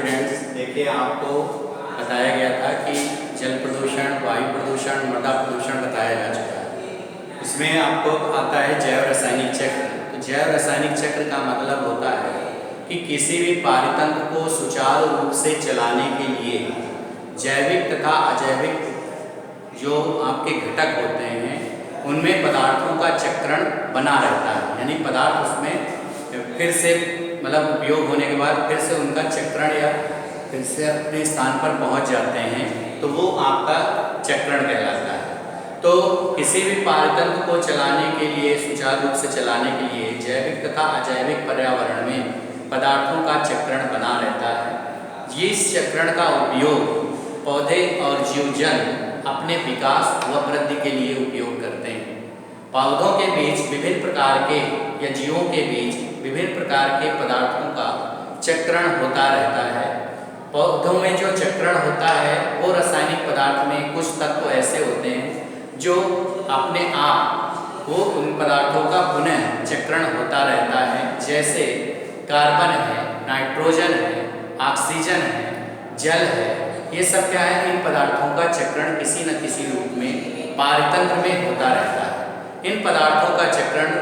Students, देखिए आपको बताया गया था कि जल प्रदूषण, वायु प्रदूषण, मृदा प्रदूषण बताया जा चुका है। इसमें आपको आता है जैव रासायनिक चक्र। तो जैव रासायनिक चक्र का मतलब होता है कि किसी भी पारितंत्र को सुचारू रूप से चलाने के लिए जैविक तथा अजैविक जो आपके घटक होते हैं उनमें पदार्थों का चक्रण बना रहता है। यानी पदार्थ उसमें फिर से मतलब उपयोग होने के बाद फिर से उनका चक्रण या फिर से अपने स्थान पर पहुंच जाते हैं, तो वो आपका चक्रण कहलाता है। तो किसी भी पारितंत्र को चलाने के लिए, सुचारू रूप से चलाने के लिए जैविक तथा अजैविक पर्यावरण में पदार्थों का चक्रण बना रहता है। इस चक्रण का उपयोग पौधे और जीवजल अपने विकास व वृद्धि के लिए उपयोग करते हैं। पौधों के बीच विभिन्न प्रकार के या जीवों के बीच विभिन्न प्रकार के पदार्थों का चक्रण होता रहता है। पौधों में जो चक्रण होता है वो रासायनिक पदार्थ में कुछ तत्व ऐसे होते हैं जो अपने आप वो उन पदार्थों का पुनः चक्रण होता रहता है। जैसे कार्बन है, नाइट्रोजन है, ऑक्सीजन है, जल है। ये सब क्या है, इन पदार्थों का चक्रण किसी न किसी रूप में पारितंत्र में होता रहता है। इन पदार्थों का चक्रण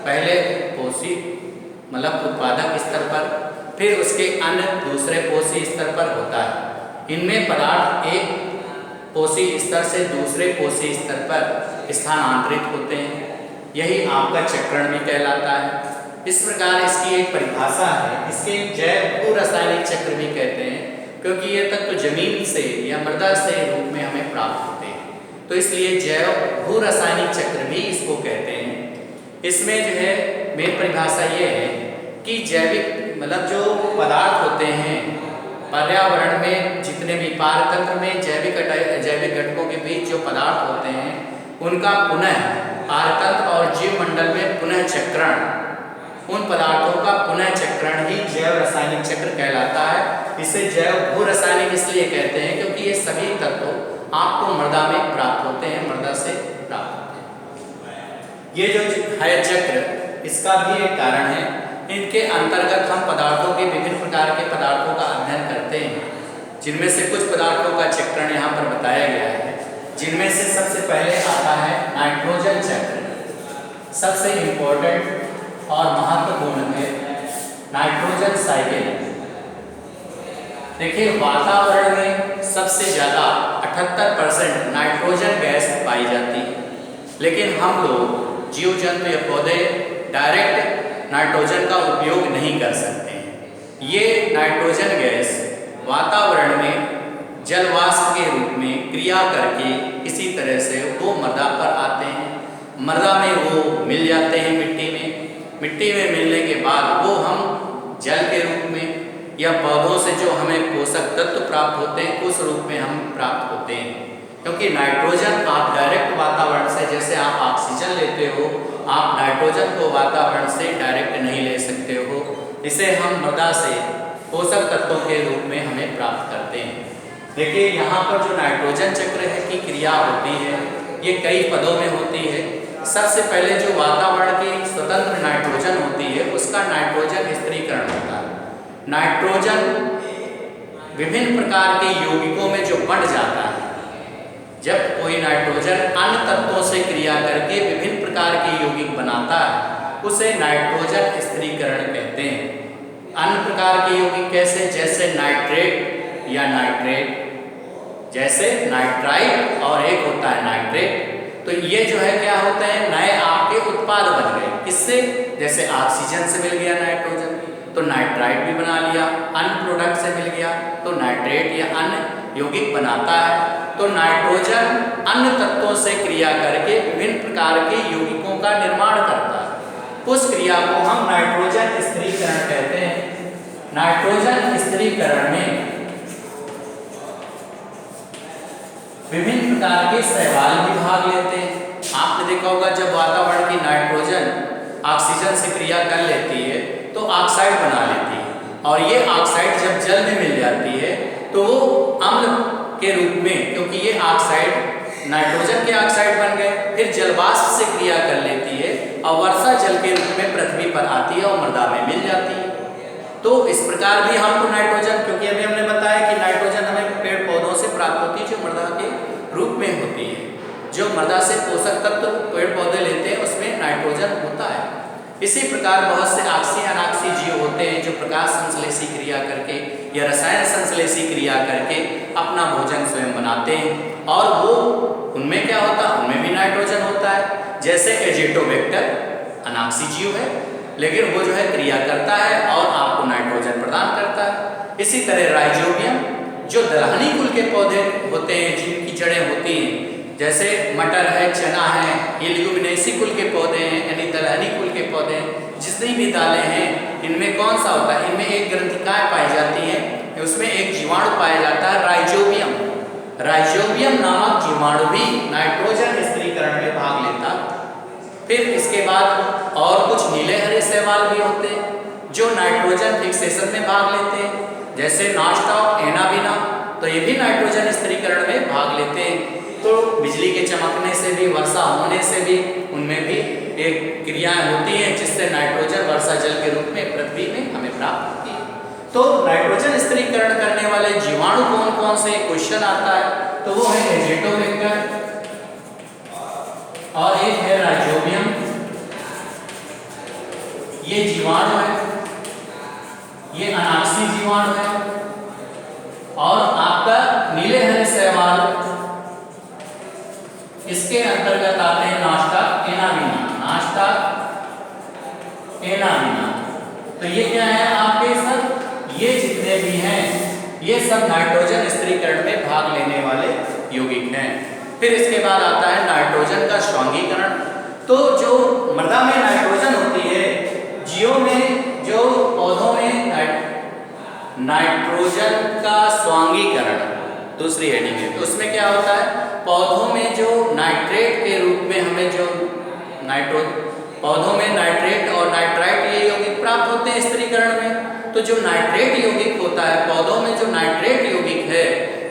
पहले पोषी मतलब उत्पादक स्तर पर, फिर उसके अन्य दूसरे पोषी स्तर पर होता है। इनमें पदार्थ एक पोषी स्तर से दूसरे पोषी स्तर पर स्थानांतरित होते हैं। यही आपका चक्रण भी कहलाता है। इस प्रकार इसकी एक परिभाषा है। इसके जैव भू रासायनिक चक्र भी कहते हैं, क्योंकि ये तत्व जमीन से या मृदा से रूप में हमें प्राप्त होते हैं। तो इसलिए जैव भू रासायनिक चक्र भी इसको कहते हैं। इसमें जो है मेन परिभाषा ये है कि जैविक मतलब जो पदार्थ होते हैं पर्यावरण में, जितने भी पारतंत्र में जैविक अजैविक घटकों के बीच जो पदार्थ होते हैं उनका पुनः पारतंत्र और जीव मंडल में पुनः चक्रण, उन पदार्थों का पुनः चक्रण ही जैव रासायनिक चक्र कहलाता है। इसे जैव भू रासायनिक इसलिए कहते हैं क्योंकि ये सभी तत्व आपको मृदा में प्राप्त होते हैं, मृदा से प्राप्त होते हैं। ये जो है चक्र, इसका भी एक कारण है। इनके अंतर्गत हम पदार्थों के विभिन्न प्रकार के पदार्थों का अध्ययन करते हैं, जिनमें से कुछ पदार्थों का चक्रण यहाँ पर बताया गया है। जिनमें से सबसे पहले आता है नाइट्रोजन चक्र। सबसे इम्पोर्टेंट और महत्वपूर्ण है नाइट्रोजन साइकिल। देखिए, वातावरण में सबसे ज़्यादा 78% नाइट्रोजन गैस पाई जाती है, लेकिन हम लोग जीव जंतु या पौधे डायरेक्ट नाइट्रोजन का उपयोग नहीं कर सकते हैं। ये नाइट्रोजन गैस वातावरण में जल वाष्प के रूप में क्रिया करके किसी तरह से वो मृदा पर आते हैं। मृदा में वो मिल जाते हैं मिट्टी में। मिट्टी में मिलने के बाद वो हम जल के रूप में या पौधों से जो हमें पोषक तत्व प्राप्त होते हैं उस रूप में हम प्राप्त होते हैं। क्योंकि नाइट्रोजन आप डायरेक्ट वातावरण से, जैसे आप ऑक्सीजन लेते हो, आप नाइट्रोजन को वातावरण से डायरेक्ट नहीं ले सकते हो। इसे हम मृदा से पोषक तत्वों के रूप में हमें प्राप्त करते हैं। देखिए, यहाँ पर जो नाइट्रोजन चक्र है की क्रिया होती है ये कई पदों में होती है। सबसे पहले जो वातावरण की स्वतंत्र नाइट्रोजन होती है उसका नाइट्रोजन स्थिरीकरण होता है। नाइट्रोजन विभिन्न प्रकार के यौगिकों में जो बंट जाता है, जब कोई नाइट्रोजन अन्य तत्वों से क्रिया करके विभिन्न प्रकार के यौगिक बनाता है उसे नाइट्रोजन स्थिरीकरण कहते हैं। अन्य प्रकार के यौगिक कैसे, जैसे नाइट्रेट या नाइट्रेट, जैसे नाइट्राइट और एक होता है नाइट्रेट। तो ये जो है क्या होते हैं, नए आपके उत्पाद बन गए। किससे, जैसे ऑक्सीजन से मिल गया नाइट्रोजन तो नाइट्राइट भी बना लिया, अन्य प्रोडक्ट से मिल गया तो नाइट्रेट या अन्य यौगिक बनाता है। तो नाइट्रोजन अन्य तत्वों से क्रिया करके विभिन्न प्रकार के यौगिकों का निर्माण करता है। उस क्रिया को हम नाइट्रोजन स्थिरीकरण कहते हैं। नाइट्रोजन स्थिरीकरण में विभिन्न प्रकार के शैवाल भी भाग लेते हैं। आपने देखा होगा जब वातावरण की नाइट्रोजन ऑक्सीजन से क्रिया कर लेती है तो ऑक्साइड बना लेती है, और ये ऑक्साइड जब जल में मिल जाती है तो वो अम्ल के रूप में, क्योंकि ये ऑक्साइड नाइट्रोजन के ऑक्साइड बन गए, फिर जलवाष्प से क्रिया कर लेती है और वर्षा जल के रूप में पृथ्वी पर आती है और मृदा में मिल जाती है। तो इस प्रकार भी हमको नाइट्रोजन, क्योंकि अभी हमने बताया कि नाइट्रोजन हमें पेड़ पौधों से प्राप्त होती है जो मृदा के रूप में होती है। जो मृदा से पोषक तत्व पेड़ पौधे लेते हैं उसमें नाइट्रोजन होता है। इसी प्रकार बहुत से आक्सीय अनाक्सीय जीव होते हैं जो प्रकाश संश्लेषी क्रिया करके या रसायन संश्लेषी क्रिया करके अपना भोजन स्वयं बनाते हैं, और वो उनमें क्या होता है, उनमें भी नाइट्रोजन होता है। जैसे एजिटोबैक्टर अनाक्सीय जीव है, लेकिन वो जो है क्रिया करता है और आपको नाइट्रोजन प्रदान करता है। इसी तरह राइजोबियम जो दलहनी कुल के पौधे होते हैं, जिनकी जड़ें होती हैं, जैसे मटर है, चना है, ये लिग्यूमिनेसी कुल के पौधे हैं, यानी दलहनी कुल के पौधे हैं। जितनी भी दालें हैं इनमें कौन सा होता है, इनमें एक ग्रंथिकाएं पाई जाती हैं, उसमें एक जीवाणु पाया जाता है राइजोबियम। राइजोबियम नामक जीवाणु भी नाइट्रोजन स्थिरीकरण में भाग लेता है। फिर इसके बाद और कुछ नीले हरे शैवाल भी होते हैं जो नाइट्रोजन फिक्सेशन में भाग लेते हैं, जैसे नास्टॉक, एनाबिना, तो ये भी नाइट्रोजन स्थिरीकरण में भाग लेते हैं। तो बिजली के चमकने से भी, वर्षा होने से भी उनमें भी एक क्रियाएं होती हैं जिससे नाइट्रोजन वर्षा जल के रूप में पृथ्वी में हमें प्राप्त होती है। तो नाइट्रोजन स्थिरीकरण करने वाले जीवाणु कौन कौन से, क्वेश्चन आता है, तो वो है एजिटोबैक्टर और एक है राइजोबियम, ये जीवाणु है, ये अनाक्सीय जीवाणु है, और आपका नीले हरे शैवाल इसके अंतर्गत आते हैं नास्टॉक, एनाबिना, नास्टॉक, एनाबिना। तो ये क्या है आपके सब, ये जितने भी हैं ये सब नाइट्रोजन स्थिरीकरण में भाग लेने वाले यौगिक हैं। फिर इसके बाद आता है नाइट्रोजन का स्वांगीकरण। तो जो मृदा में नाइट्रोजन होती है, जीवों में, जो पौधों में नाइट्रोजन का स्वांगीकरण दूसरी हेडिंग है। तो उसमें क्या होता है, पौधों में जो नाइट्रेट के रूप में हमें जो पौधों में नाइट्रेट और नाइट्राइट ये यौगिक प्राप्त होते हैं स्थिरीकरण में। तो जो नाइट्रेट यौगिक होता है, पौधों में जो नाइट्रेट यौगिक है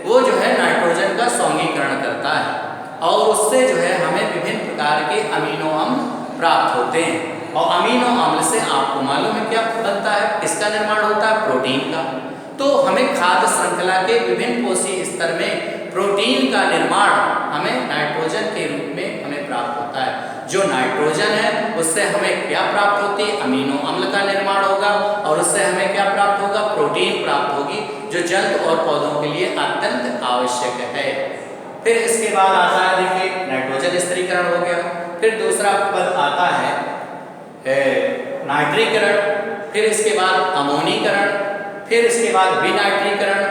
वो जो है नाइट्रोजन का स्वांगीकरण करता है, और उससे जो है हमें विभिन्न प्रकार के अमीनो अम्ल प्राप्त होते हैं। और अमीनो अम्ल से आपको मालूम है क्या बनता है, किसका निर्माण होता है, प्रोटीन का। तो हमें खाद्य श्रृंखला के विभिन्न कोशिकीय स्तर में प्रोटीन का निर्माण हमें नाइट्रोजन के रूप में हमें प्राप्त होता है। जो नाइट्रोजन है उससे हमें क्या प्राप्त होती है, अमीनो अम्ल का निर्माण होगा, और उससे हमें क्या प्राप्त होगा, प्रोटीन प्राप्त होगी, जो जंतु और पौधों के लिए अत्यंत आवश्यक है। फिर इसके बाद आता है, देखिए नाइट्रोजन स्थिरीकरण हो गया। फिर दूसरा पद आता है नाइट्रीकरण, फिर इसके बाद अमोनीकरण, फिर इसके बाद विनाइट्रीकरण,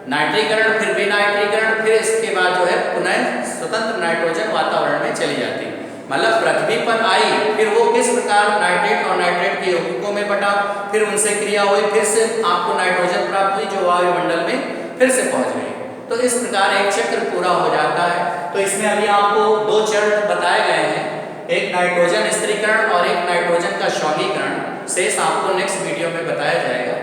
नाइट्रीकरण, फिर विनाइट्रीकरण, फिर इसके बाद जो है पुनः स्वतंत्र नाइट्रोजन वातावरण में चली जाती है। मतलब पृथ्वी पर आई, फिर वो किस प्रकार नाइट्रेट और नाइट्रेट के यौगिकों में बटा, फिर उनसे क्रिया हुई, फिर से आपको नाइट्रोजन प्राप्त हुई जो वायुमंडल में फिर से पहुंच गई। तो इस प्रकार एक चक्र पूरा हो जाता है। तो इसमें अभी आपको दो चरण बताए गए हैं, एक नाइट्रोजन स्थिरीकरण और एक नाइट्रोजन का स्वांगीकरण। शेष आपको नेक्स्ट वीडियो में बताया जाएगा।